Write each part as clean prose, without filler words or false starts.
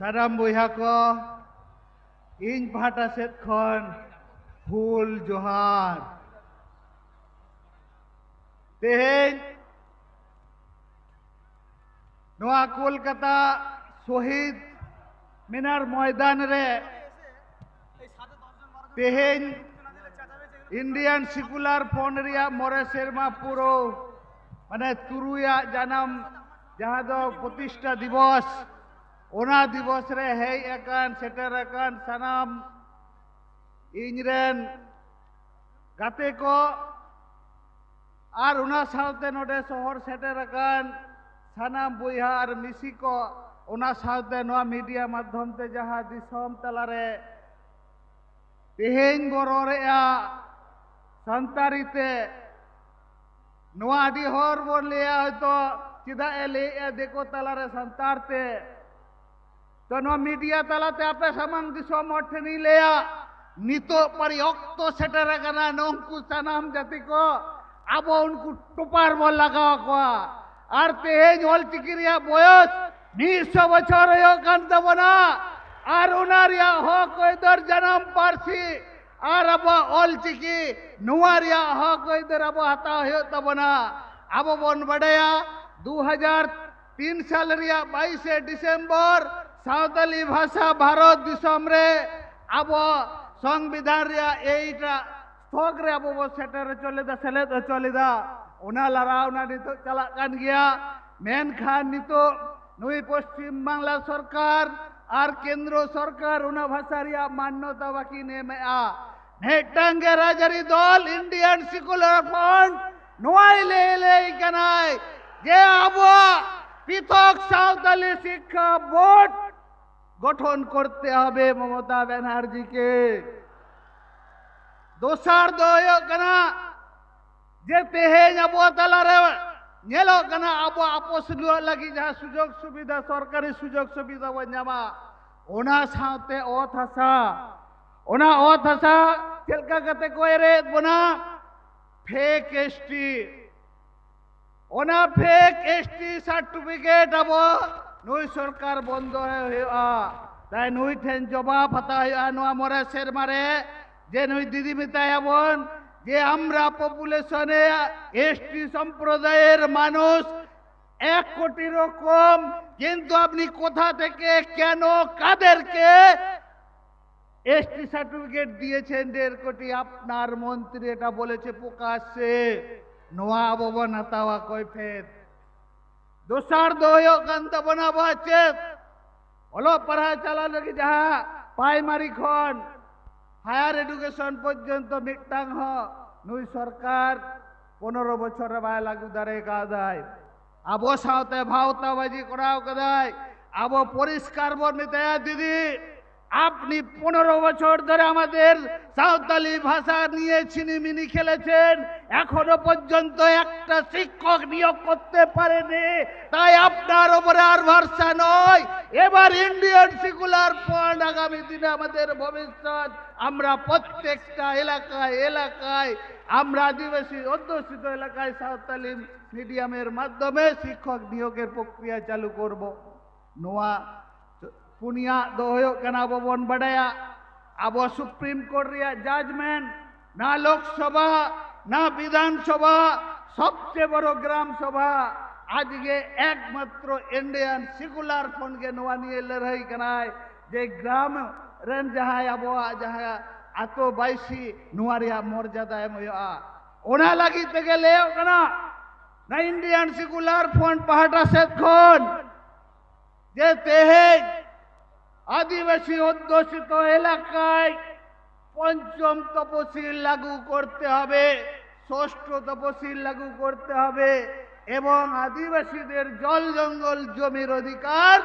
ᱥᱟᱱᱟᱢ ᱵᱚᱭᱦᱟ ᱠᱚ ᱤᱧ ᱯᱟᱦᱴᱟ ᱥᱮᱫ ᱠᱷᱚᱱ ᱦᱩᱞ ᱡᱚᱦᱟᱨ। ᱛᱮᱦᱮᱧ ᱱᱚᱣᱟ ᱠᱳᱞᱠᱟতা শহীদ মিনার ময়দান রে তেহেñ ইন্ডিয়ান সেকুলার ফ্রন্ট রিয়া মরে সেরমা পুরো মানে তুরুয়া জানাম যাহা দো প্রতিষ্ঠা দিবস ওনা দিবস রে হেই একান সেটার একান সানাম ইংরেন গাতে কো আর ওনা সাথে নোডে শহর সেটার একান সানাম বইহা আর মিসি কো ওনা সাথে নোয়া মিডিয়া মাধ্যমতে যাহা দিশম তালারে তেহেñ বড় রেয়া সান্তারিতে নোয়া আদি হর বল লিয়া হয়তো চিদা এলে দেখো তালারে সান্তারতে তো নোয়া মিডিয়া তালাতে আপে সামাং দিশম অর্থে লিয়া নিতো পরি অক্ত সেটার কানা নঙ্কু সানাম জাতি কো আবো উনকু টোপার বল লাগাও কো আর তেহেñ অলচিকি রিয়া বয়স 200 বছর হয়ে কান দেবনা আর উনারিয়া হক ওইদর জানাম পারছি আর আবো অলচিকি নুয়ারিয়া হক ওইদর আবো হাতা হয়ে তবনা আবো বন বড়ায়া 2003 সাল রিয়া 22 ডিসেম্বর সাঁওতালি ভাষা ভারত দিশম রে আবো সংবিধান রিয়া এইটা স্থক রে আবো সেটার চলে দা সেলে চলে দা ওনা লারা ওনা নিতো চালা কান গিয়া মেনখান নিতো নুই পশ্চিম বাংলা সরকার আর কেন্দ্র সরকার ওনা ভাষা রিয়া মান্যতা বাকি নেমে নেটাঙ্গে রাজারি দল ইন্ডিয়ান সেকুলার ফ্রন্ট নোয়াইলে এলে কানাই যে আবো পৃথক সাঁওতালি শিক্ষা বোর্ড গঠন করতে হবে মমতা ব্যানার্জিকে দোসার দয় কানা যে তেহেñ আবো তালারে নেলো কানা আবো আপোষ লাগি যাহা সুযোগ সুবিধা সরকারি সুযোগ সুবিধা বন জামা ওনা সাথে অথ হাসা চেলকা কাতে কয়রে বনা ফেক এসটি ওনা ফেক এসটি সার্টিফিকেট আবো নুই সরকার বন্ধ হইয়া তাই নুই ঠেন জবাব হাতা হইয়া নোয়া মরে সেরমারে যে নুই দিদি মিতাই আবন যে আমরা পপুলেশনে এসটি সম্প্রদায়ের মানুষ 1 কোটিরও কম কিন্তু আপনি কোথা থেকে কেন কাদেরকে এসটি সার্টিফিকেট দিয়েছেন 1.5 কোটি আপনার মন্ত্রী এটা বলেছে প্রকাশ্যে নোয়া ভবন হাতাওয়া কৈফেত দোসার দয় কান্ত বনাবা চেত হলো পড়া চালা লাগি যাহা প্রাইমারি খন হায়ার এডুকেশন পর্যন্ত মিটাং হ নুই সরকার 15 বছর বাই লাগু দারে কাদায় আবো সাথে ভাওতাবাজি করাও কাদায় আবো পরিষ্কার বল মিতায়া দিদি আপনি 15 বছর ধরে আমাদের সাঁওতালি ভাষা নিয়ে ছিনিমিনি খেলেছেন এখনো পর্যন্ত একটা শিক্ষক নিয়োগ করতে পারেনি তাই আপনার উপরে আর ভরসা নয় এবার ইন্ডিয়ান সেকুলার ফ্রন্ট আগামী দিনে আমাদের ভবিষ্যৎ আমরা প্রত্যেকটা এলাকায় আমরা আদিবাসী অধ্যুষিত এলাকায় সাঁওতালি মিডিয়ামের মাধ্যমে শিক্ষক নিয়োগের প্রক্রিয়া চালু করব নোয়া पुनिया दो कना बन बड़ाया अब सुप्रीम कोर्ट रिया जजमेंट ना लोकसभा ना विधानसभा सबसे बड़ो ग्राम सभा आज के एकमात्र इंडियन सेकुलर फ्रंट के नोआ निये लड़ाई कनाय जे ग्राम रेन जहां अब जहां आतो बाइसी नोआ रिया मर्यादा एम हुआ ओना लगी तेगे ले कना ना इंडियन सेकुलर फ्रंट पाहटा सेट खन जे तेहेñ आदिवासी অধ্যুষিত এলাকায় পঞ্চম তপশিল লাগু করতে হবে ষষ্ঠ তপশিল লাগু করতে হবে এবং আদিবাসীদের জল জঙ্গল জমির অধিকার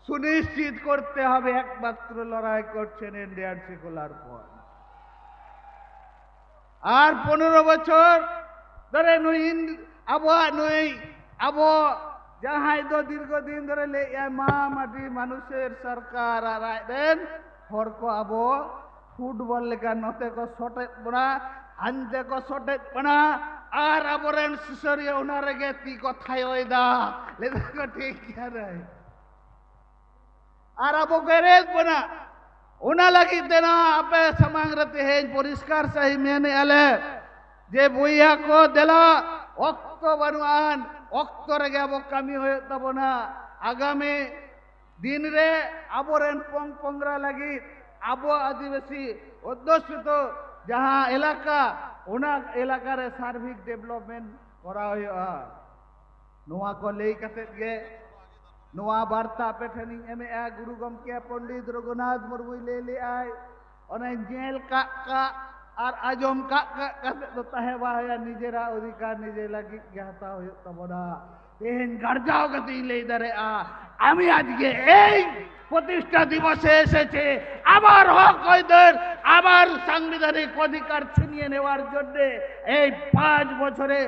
সুনিশ্চিত করতে হবে একমাত্র লড়াই করছেন ইন্ডিয়ান সেকুলার ফ্রন্ট আর 15 বছর ধরে আবো যাহাই দো দীর্ঘদিন ধরে মা মাটি মানুষের সরকার আর দেন হরকো আবো ফুটবল লেখা নতে কো শটে বনা আনতে কো শটে বনা আর আবরেন শিশরিয়া উনারে গেতি কথাই ওইদা লেদা কো ঠিক রে ᱟᱨ ᱟᱵᱚ ᱜᱮᱨᱮᱡ ᱵᱚᱱᱟ ᱚᱱᱟ ᱞᱟᱹᱜᱤᱫ ᱛᱮ ᱱᱚᱣᱟ ᱟᱯᱮ ᱥᱟᱢᱟᱝ ᱨᱮ ᱛᱮᱦᱮᱧ ᱯᱚᱨᱤষ্কার ᱥᱟᱺᱦᱤᱡ ᱢᱮᱱᱮᱜᱼᱟ ᱞᱮ যে বইয়া কো দেলা অক্ত বানুয়ান অক্ত রেগে আবো কামি হয়ে তাবনা আগামী দিন রে আবরেন পংরা লাগি আবো আদিবাসী অধ্যুষিত যাহা এলাকা ওনা এলাকারে সার্বিক ডেভেলপমেন্ট করা হইয়া নোয়া কো লেই কাতে গে নোয়া বার্তা পেঠানি এমএ গুরু গমকে পণ্ডিত রঘুনাথ মুর্মু লে আই অনে জেল কা আর আজম কাতে তো তাহে বায়া নিজেরা অধিকার নিজে লাগি গে হাতা হইয়া তাবনা তেহেন গার্জাও কাতে লেই দারে আমি আজকে এই প্রতিষ্ঠা দিবসে এসেছে আবার হক কয়দের আবার সাংবিধানিক অধিকার ছিনিয়ে নেওয়ার জন্য এই 5 বছরে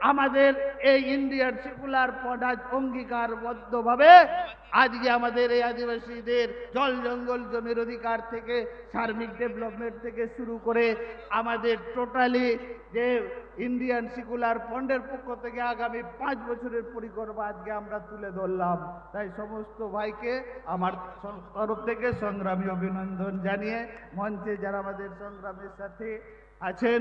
আমাদের এই ইন্ডিয়ান সেকুলার ফ্রন্ট অঙ্গীকারবদ্ধভাবে আজকে আমাদের এই আদিবাসীদের জল জঙ্গল জমির অধিকার থেকে সার্বিক ডেভেলপমেন্ট থেকে শুরু করে আমাদের টোটালি যে ইন্ডিয়ান সেকুলার ফ্রন্টের পক্ষ থেকে আগামী 5 বছরের পরিকল্পনা আজকে আমরা তুলে ধরলাম তাই সমস্ত ভাইকে আমার তরফ থেকে সংগ্রামী অভিনন্দন জানিয়ে মঞ্চে যারা আমাদের সংগ্রামের সাথে আছেন